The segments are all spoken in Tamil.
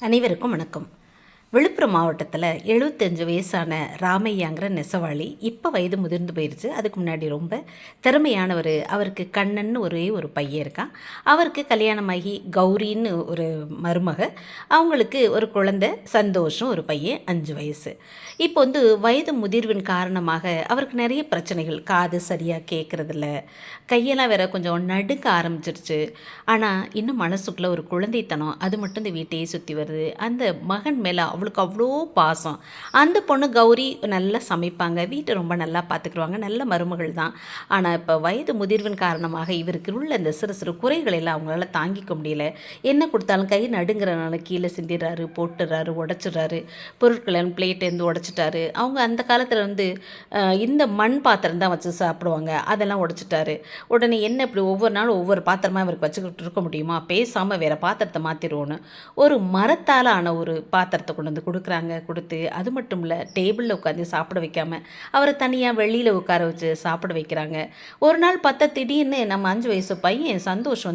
அனைவருக்கும் வணக்கம். விழுப்புரம் மாவட்டத்தில் 75 வயசான ராமையாங்கிற நெசவாளி இப்போ வயது முதிர்ந்து போயிடுச்சு. அதுக்கு முன்னாடி ரொம்ப திறமையானவர். அவருக்கு கண்ணன்னு ஒரே ஒரு பையன் இருக்கான். அவருக்கு கல்யாணமாகி கௌரின்னு ஒரு மருமக, அவங்களுக்கு ஒரு குழந்தை சந்தோஷம், ஒரு பையன் 5 வயசு. இப்போ வயது முதிர்வின் காரணமாக அவருக்கு நிறைய பிரச்சனைகள். காது சரியாக கேட்குறதில்ல, கையெல்லாம் வேற கொஞ்சம் நடுக்க ஆரம்பிச்சிருச்சு. ஆனால் இன்னும் மனசுக்குள்ளே ஒரு குழந்தைத்தனம், அது மட்டும் இந்த வீட்டையே சுற்றி வருது. அந்த மகன் மேலே அவளுக்கு அவ்வளோ பாசம். அந்த பொண்ணு கௌரி நல்லா சமைப்பாங்க, வீட்டை ரொம்ப நல்லா பார்த்துக்குருவாங்க, நல்ல மருமகள் தான். ஆனால் இப்போ வயது முதிர்வின் காரணமாக இவருக்கு உள்ள இந்த சிறு சிறு குறைகளை எல்லாம் அவங்களால தாங்கிக்க முடியல. என்ன கொடுத்தாலும் கை நடுங்கிறனால கீழே சிந்திடுறாரு, போட்டுடுறாரு, உடச்சிடுறாரு, பொருட்களை பிளேட்டேருந்து உடச்சிட்டாரு. அவங்க அந்த காலத்தில் இந்த மண் பாத்திரம் தான் வச்சு சாப்பிடுவாங்க, அதெல்லாம் உடச்சிட்டாரு. உடனே என்ன இப்படி ஒவ்வொரு நாளும் ஒவ்வொரு பாத்திரமாக இவருக்கு வச்சுக்கிட்டு இருக்க முடியுமா, பேசாமல் வேறு பாத்திரத்தை மாற்றிடுவோன்னு ஒரு மரத்தால் ஆன ஒரு பாத்திரத்தை கொண்டு வந்து கொடுக்குறாங்க. கொடுத்து அது மட்டும் இல்லை, டேபிளில் உட்காந்து சாப்பிட வைக்காமல் அவரை தனியாக வெளியில் உட்கார வச்சு சாப்பிட வைக்கிறாங்க. ஒரு நாள் பார்த்தா திடீர்னு நம்ம 5 வயசு பையன் சந்தோஷ்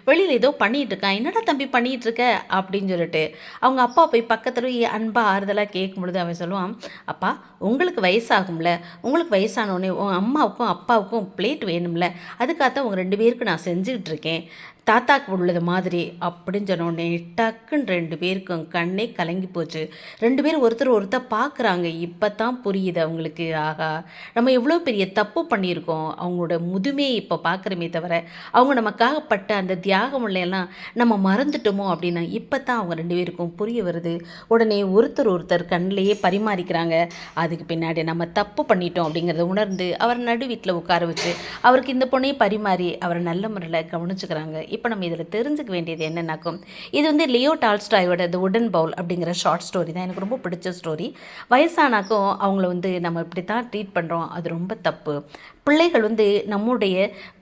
வெளியில் ஏதோ பண்ணிகிட்டு இருக்கான். என்னடா தம்பி பண்ணிகிட்டு இருக்க அப்படின்னு சொல்லிட்டு அவங்க அப்பா போய் பக்கத்தில் அன்பாக ஆறுதலாக கேட்கும் பொழுது அவன் சொல்லுவான், அப்பா உங்களுக்கு வயசாகும்ல, உங்களுக்கு வயசானோடனே உன் அம்மாவுக்கும் அப்பாவுக்கும் பிளேட் வேணும்ல, அதுக்காகத்தான் உங்கள் 2 பேருக்கு நான் செஞ்சுக்கிட்டு இருக்கேன், தாத்தாக்கு உள்ளது மாதிரி அப்படின்னு சொன்னோடனே டக்குன்னு 2 பேருக்கும் கண்ணே கலங்கி போச்சு. 2 பேரும் ஒருத்தர் பார்க்குறாங்க. இப்போ தான் புரியுது அவங்களுக்கு, ஆகா நம்ம எவ்வளோ பெரிய தப்பு பண்ணியிருக்கோம். அவங்களோட முதுமையை இப்போ பார்க்குறமே தவிர அவங்க நமக்காகப்பட்ட அந்த தியாகம் எல்லாம் நம்ம மறந்துட்டோமோ அப்படின்னு இப்போ தான் அவங்க 2 பேருக்கும் புரிய வருது. உடனே ஒருத்தர் கண்ணிலேயே பரிமாறிக்கிறாங்க. அதுக்கு பின்னாடி நம்ம தப்பு பண்ணிட்டோம் அப்படிங்கிறத உணர்ந்து அவர் நடு வீட்டில் உட்கார வச்சு அவருக்கு இந்த பொண்ணையை பரிமாறி அவரை நல்ல முறையில் கவனிச்சுக்கிறாங்க. இப்போ நம்ம இதில் தெரிஞ்சுக்க வேண்டியது என்னன்னாக்கும், இது லியோ டால்ஸ்டாயோட தி வுடன் பவுல் அப்படிங்கிற ஷார்ட் ஸ்டோரி தான். எனக்கு ரொம்ப பிடிச்ச ஸ்டோரி. வயசானாக்கும் அவங்கள நம்ம இப்படி தான் ட்ரீட் பண்ணுறோம், அது ரொம்ப தப்பு. பிள்ளைகள் நம்முடைய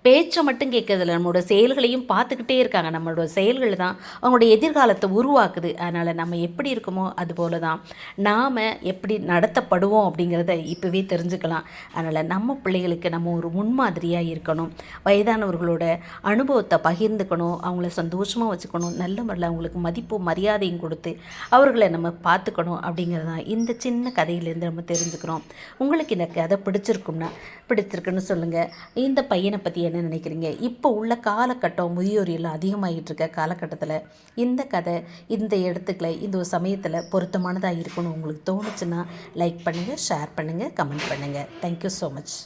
பேச்சை மட்டும் கேட்கறதில்ல, நம்மளோட செயல்களையும் பார்த்துக்கிட்டே இருக்காங்க. நம்மளோட செயல்கள் தான் அவங்களுடைய எதிர்காலத்தை உருவாக்குது. அதனால் நம்ம எப்படி இருக்கோமோ அதுபோல தான் நாம் எப்படி நடத்தப்படுவோம் அப்படிங்கிறத இப்போவே தெரிஞ்சுக்கலாம். அதனால் நம்ம பிள்ளைகளுக்கு நம்ம ஒரு முன்மாதிரியாக இருக்கணும். வயதானவர்களோட அனுபவத்தை பகிர்ந்துக்கணும், அவங்கள சந்தோஷமாக வச்சுக்கணும், நல்ல முறையில் அவங்களுக்கு மதிப்பும் மரியாதையும் கொடுத்து அவர்களை நம்ம பார்த்துக்கணும் அப்படிங்கிறது தான் இந்த சின்ன கதையிலேருந்து நம்ம தெரிஞ்சுக்கிறோம். உங்களுக்கு இந்த கதை பிடிச்சிருக்குன்னு சொல்லுங்கள். இந்த பையனை பற்றி என்ன நினைக்கிறீங்க? இப்போ உள்ள காலகட்டம், முதியோர் எல்லாம் அதிகமாகிட்டு இருக்க காலகட்டத்தில் இந்த கதை இந்த இடத்துக்களை இந்த ஒரு சமயத்தில் பொருத்தமானதாக இருக்கணும் உங்களுக்கு தோணுச்சுன்னா லைக் பண்ணுங்கள், ஷேர் பண்ணுங்கள், கமெண்ட் பண்ணுங்கள். Thank you so much.